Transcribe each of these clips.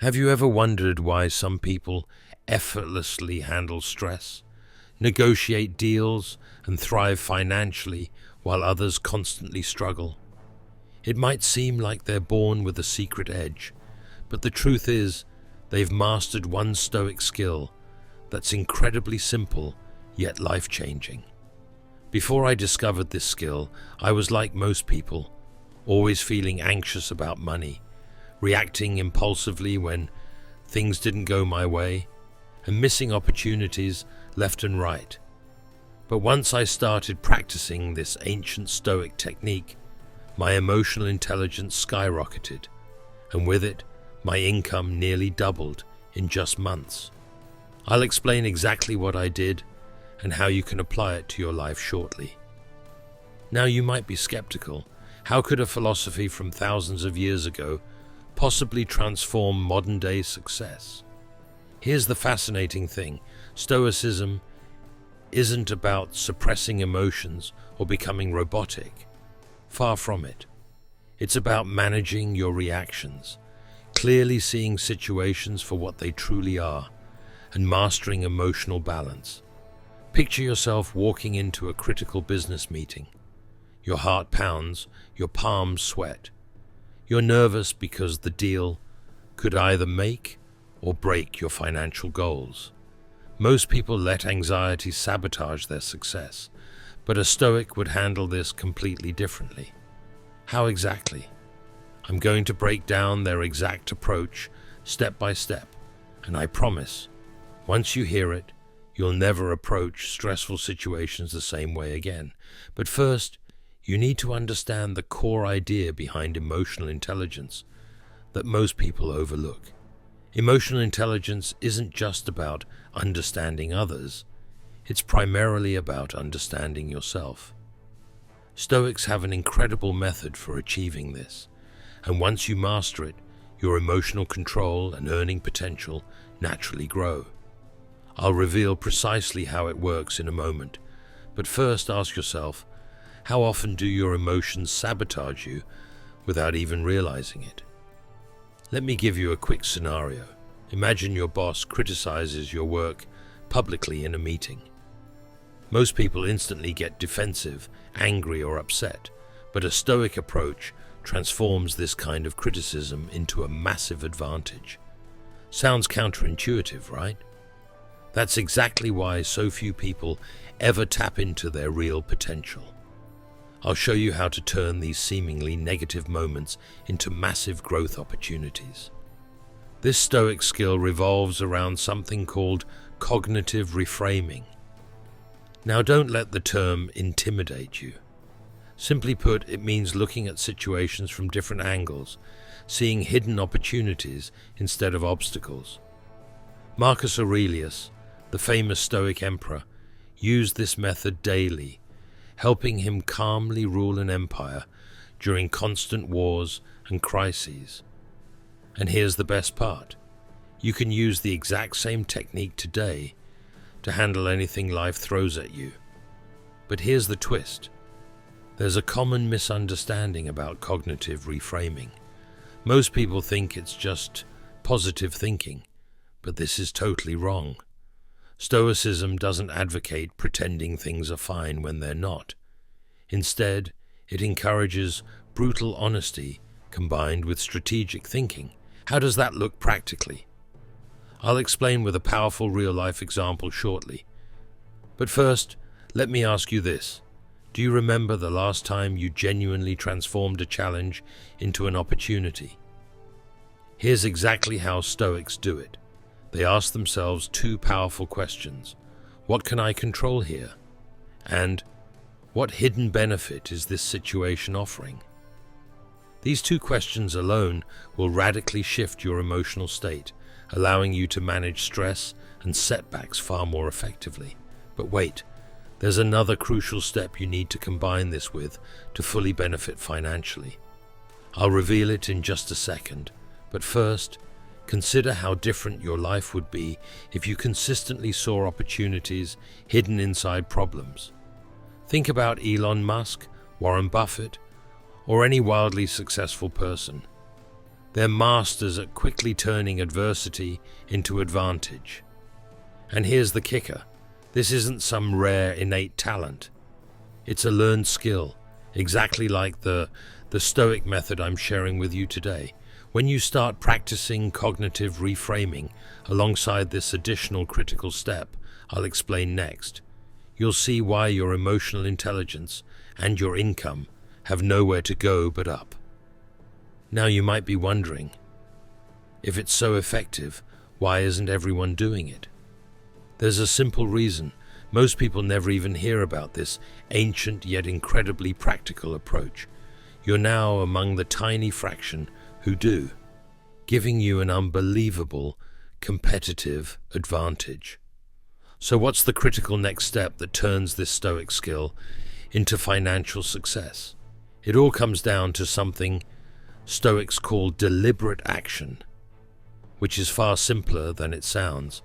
Have you ever wondered why some people effortlessly handle stress, negotiate deals, and thrive financially while others constantly struggle? It might seem like they're born with a secret edge, but the truth is they've mastered one Stoic skill that's incredibly simple yet life-changing. Before I discovered this skill, I was like most people, always feeling anxious about money, reacting impulsively when things didn't go my way, and missing opportunities left and right. But once I started practicing this ancient Stoic technique, my emotional intelligence skyrocketed, and with it, my income nearly doubled in just months. I'll explain exactly what I did and how you can apply it to your life shortly. Now, you might be skeptical. How could a philosophy from thousands of years ago possibly transform modern-day success? Here's the fascinating thing. Stoicism isn't about suppressing emotions or becoming robotic. Far from it. It's about managing your reactions, clearly seeing situations for what they truly are, and mastering emotional balance. Picture yourself walking into a critical business meeting. Your heart pounds, your palms sweat. You're nervous because the deal could either make or break your financial goals. Most people let anxiety sabotage their success, but a Stoic would handle this completely differently. How exactly? I'm going to break down their exact approach step by step, and I promise, once you hear it, you'll never approach stressful situations the same way again. But first, you need to understand the core idea behind emotional intelligence that most people overlook. Emotional intelligence isn't just about understanding others, it's primarily about understanding yourself. Stoics have an incredible method for achieving this, and once you master it, your emotional control and earning potential naturally grow. I'll reveal precisely how it works in a moment, but first ask yourself, how often do your emotions sabotage you without even realizing it? Let me give you a quick scenario. Imagine your boss criticizes your work publicly in a meeting. Most people instantly get defensive, angry, or upset, but a Stoic approach transforms this kind of criticism into a massive advantage. Sounds counterintuitive, right? That's exactly why so few people ever tap into their real potential. I'll show you how to turn these seemingly negative moments into massive growth opportunities. This Stoic skill revolves around something called cognitive reframing. Now, don't let the term intimidate you. Simply put, it means looking at situations from different angles, seeing hidden opportunities instead of obstacles. Marcus Aurelius, the famous Stoic emperor, used this method daily, helping him calmly rule an empire during constant wars and crises. And here's the best part. You can use the exact same technique today to handle anything life throws at you. But here's the twist. There's a common misunderstanding about cognitive reframing. Most people think it's just positive thinking, but this is totally wrong. Stoicism doesn't advocate pretending things are fine when they're not. Instead, it encourages brutal honesty combined with strategic thinking. How does that look practically? I'll explain with a powerful real-life example shortly. But first, let me ask you this. Do you remember the last time you genuinely transformed a challenge into an opportunity? Here's exactly how Stoics do it. They ask themselves two powerful questions. What can I control here? And what hidden benefit is this situation offering? These two questions alone will radically shift your emotional state, allowing you to manage stress and setbacks far more effectively. But wait, there's another crucial step you need to combine this with to fully benefit financially. I'll reveal it in just a second, but first, consider how different your life would be if you consistently saw opportunities hidden inside problems. Think about Elon Musk, Warren Buffett, or any wildly successful person. They're masters at quickly turning adversity into advantage. And here's the kicker. This isn't some rare innate talent. It's a learned skill, exactly like the Stoic method I'm sharing with you today. When you start practicing cognitive reframing alongside this additional critical step I'll explain next, you'll see why your emotional intelligence and your income have nowhere to go but up. Now you might be wondering, if it's so effective, why isn't everyone doing it? There's a simple reason. Most people never even hear about this ancient yet incredibly practical approach. You're now among the tiny fraction who do, giving you an unbelievable competitive advantage. So what's the critical next step that turns this Stoic skill into financial success? It all comes down to something Stoics call deliberate action, which is far simpler than it sounds,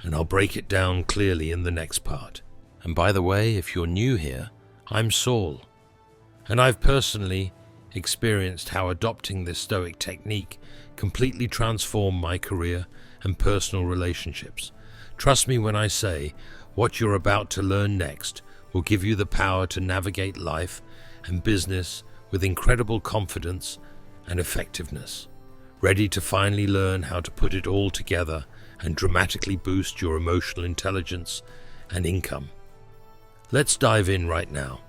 and I'll break it down clearly in the next part. And by the way, if you're new here, I'm Saul, and I've personally experienced how adopting this Stoic technique completely transformed my career and personal relationships. Trust me when I say what you're about to learn next will give you the power to navigate life and business with incredible confidence and effectiveness, ready to finally learn how to put it all together and dramatically boost your emotional intelligence and income. Let's dive in right now.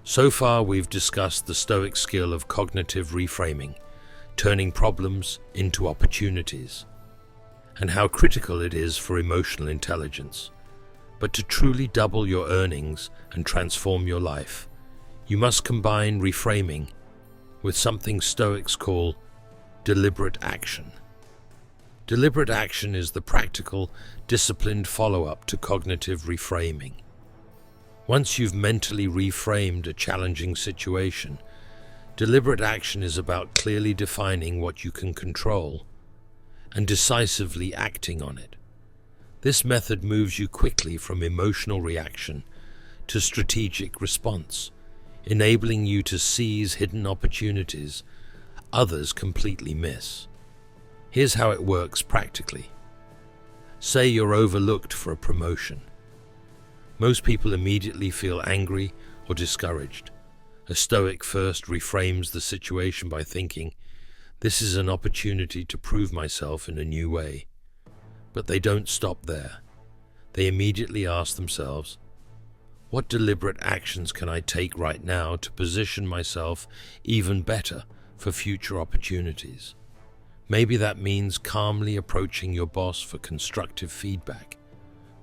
So far, we've discussed the Stoic skill of cognitive reframing, turning problems into opportunities, and how critical it is for emotional intelligence. But to truly double your earnings and transform your life, you must combine reframing with something Stoics call deliberate action. Deliberate action is the practical, disciplined follow-up to cognitive reframing. Once you've mentally reframed a challenging situation, deliberate action is about clearly defining what you can control and decisively acting on it. This method moves you quickly from emotional reaction to strategic response, enabling you to seize hidden opportunities others completely miss. Here's how it works practically. Say you're overlooked for a promotion. Most people immediately feel angry or discouraged. A Stoic first reframes the situation by thinking, "This is an opportunity to prove myself in a new way." But they don't stop there. They immediately ask themselves, what deliberate actions can I take right now to position myself even better for future opportunities? Maybe that means calmly approaching your boss for constructive feedback,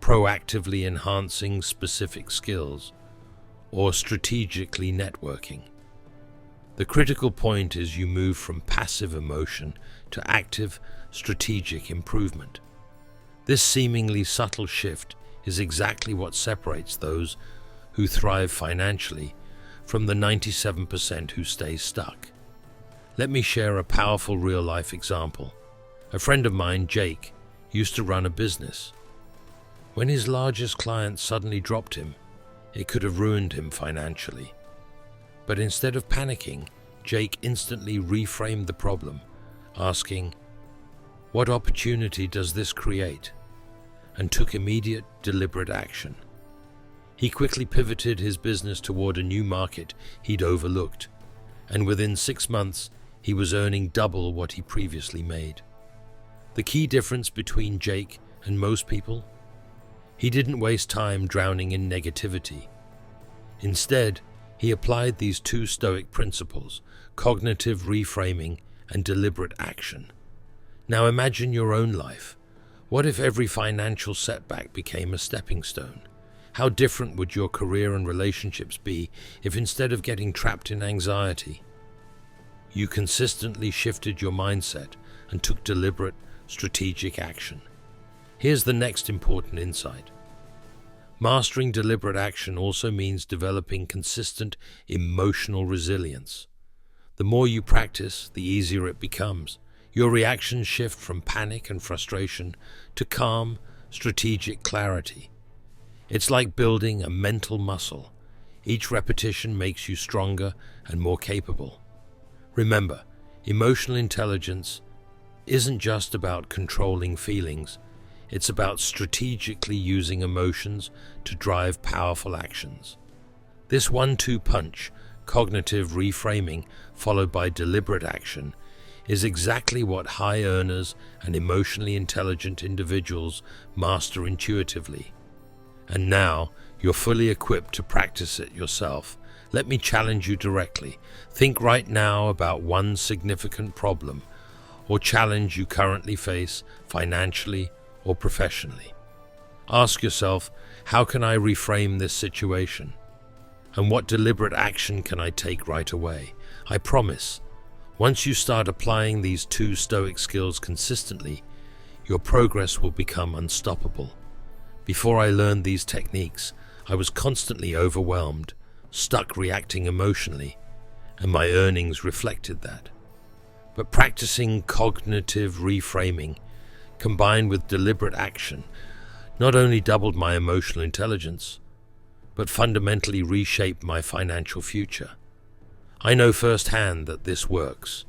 proactively enhancing specific skills, or strategically networking. The critical point is you move from passive emotion to active, strategic improvement. This seemingly subtle shift is exactly what separates those who thrive financially from the 97% who stay stuck. Let me share a powerful real-life example. A friend of mine, Jake, used to run a business. When his largest client suddenly dropped him, it could have ruined him financially. But instead of panicking, Jake instantly reframed the problem, asking, "What opportunity does this create?" and took immediate, deliberate action. He quickly pivoted his business toward a new market he'd overlooked, and within 6 months, he was earning double what he previously made. The key difference between Jake and most people? He didn't waste time drowning in negativity. Instead, he applied these two Stoic principles, cognitive reframing and deliberate action. Now imagine your own life. What if every financial setback became a stepping stone? How different would your career and relationships be if instead of getting trapped in anxiety, you consistently shifted your mindset and took deliberate, strategic action? Here's the next important insight. Mastering deliberate action also means developing consistent emotional resilience. The more you practice, the easier it becomes. Your reactions shift from panic and frustration to calm, strategic clarity. It's like building a mental muscle. Each repetition makes you stronger and more capable. Remember, Emotional intelligence isn't just about controlling feelings, it's about strategically using emotions to drive powerful actions. This 1-2 punch, cognitive reframing followed by deliberate action, is exactly what high earners and emotionally intelligent individuals master intuitively. And now you're fully equipped to practice it yourself. Let me challenge you directly. Think right now about one significant problem or challenge you currently face financially or professionally. Ask yourself, how can I reframe this situation? And what deliberate action can I take right away? I promise, once you start applying these 2 Stoic skills consistently, your progress will become unstoppable. Before I learned these techniques, I was constantly overwhelmed, stuck reacting emotionally, and my earnings reflected that. But practicing cognitive reframing, combined with deliberate action, not only doubled my emotional intelligence, but fundamentally reshaped my financial future. I know firsthand that this works,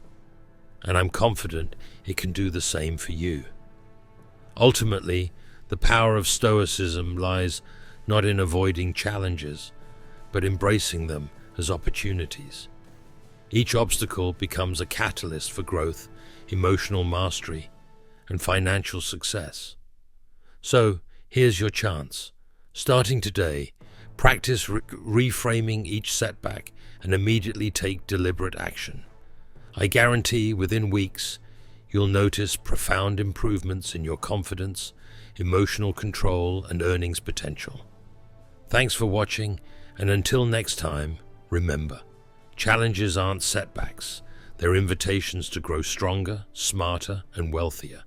and I'm confident it can do the same for you. Ultimately, the power of Stoicism lies not in avoiding challenges, but embracing them as opportunities. Each obstacle becomes a catalyst for growth, emotional mastery, and financial success. So, here's your chance. Starting today, practice reframing each setback and immediately take deliberate action. I guarantee within weeks, you'll notice profound improvements in your confidence, emotional control, and earnings potential. Thanks for watching, and until next time, remember, challenges aren't setbacks. They're invitations to grow stronger, smarter, and wealthier.